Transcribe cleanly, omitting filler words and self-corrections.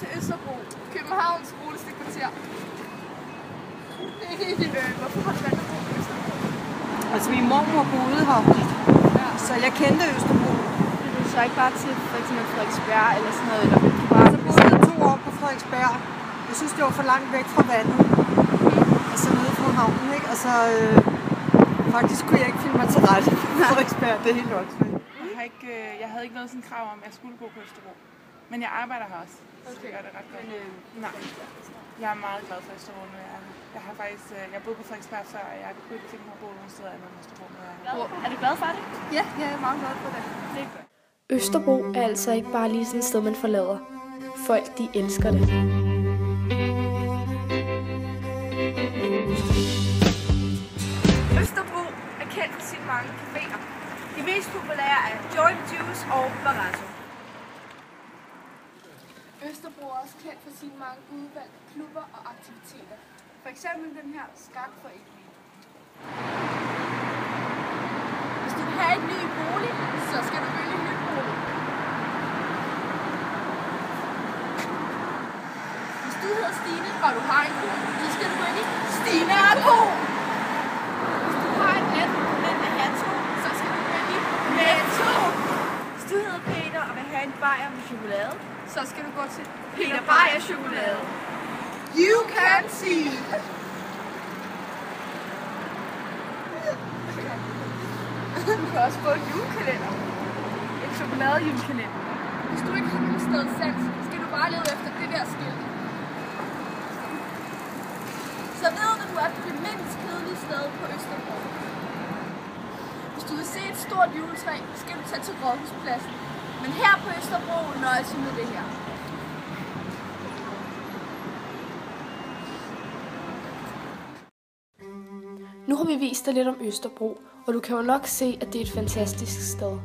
Til Østerbro, Københavns roligste kvarter. Hvorfor har du valgt at bo på Østerbro? Altså min mormor boede her, så jeg kendte Østerbro. Vil du så ikke bare til for eksempel Frederiksberg eller sådan noget? Eller vil du bare så boede jeg 2 år på Frederiksberg. Jeg synes, det var for langt væk fra vandet. Altså nede fra havnen, ikke? Altså faktisk kunne jeg ikke finde mig til rette på Frederiksberg. Det er helt åndssvagt. Jeg havde ikke noget sådan krav om, at jeg skulle bo på Østerbro. Men jeg arbejder her også. Så det gør det ret godt. Nej. Jeg er meget glad for Østerbro, når jeg er her. Jeg boede på Frederiksberg før, og jeg kunne ikke tænke mig at bo nogen steder andet end Østerbro, når jeg er her. Er du glad for det? Ja, jeg er meget glad for det. Det er godt. Østerbro er altså ikke bare lige sådan et sted, man forlader. Folk, de elsker det. Østerbro er kendt for sine mange caféer. De mest populære er Joint Juice og Barrasso. Østerbro er også kendt for sine mange udvalgte klubber og aktiviteter. For eksempel den her skakforening. Hvis du vil have en ny bolig, så skal du vælge en ny bolig. Hvis du hedder Stine, og du har en ko, så skal du vælge Stine og ko. Hvis du har en net, men vil have 2, så skal du vælge Netto. Hvis du hedder Peter og vil have en bajer med chokolade, så skal du gå til Peter Beyer Chokolade. You can see! Du kan også få en julekalender. En chokolade-julekalender. Hvis du ikke har nogen sted selv, skal du bare lede efter det der skilt. Så ved du, at du er det mindst kedelige sted på Østerbro. Hvis du vil se et stort juletræ, skal du tage til Rådhuspladsen. Men her på Østerbro nøjes med det her. Nu har vi vist dig lidt om Østerbro, og du kan jo nok se, at det er et fantastisk sted.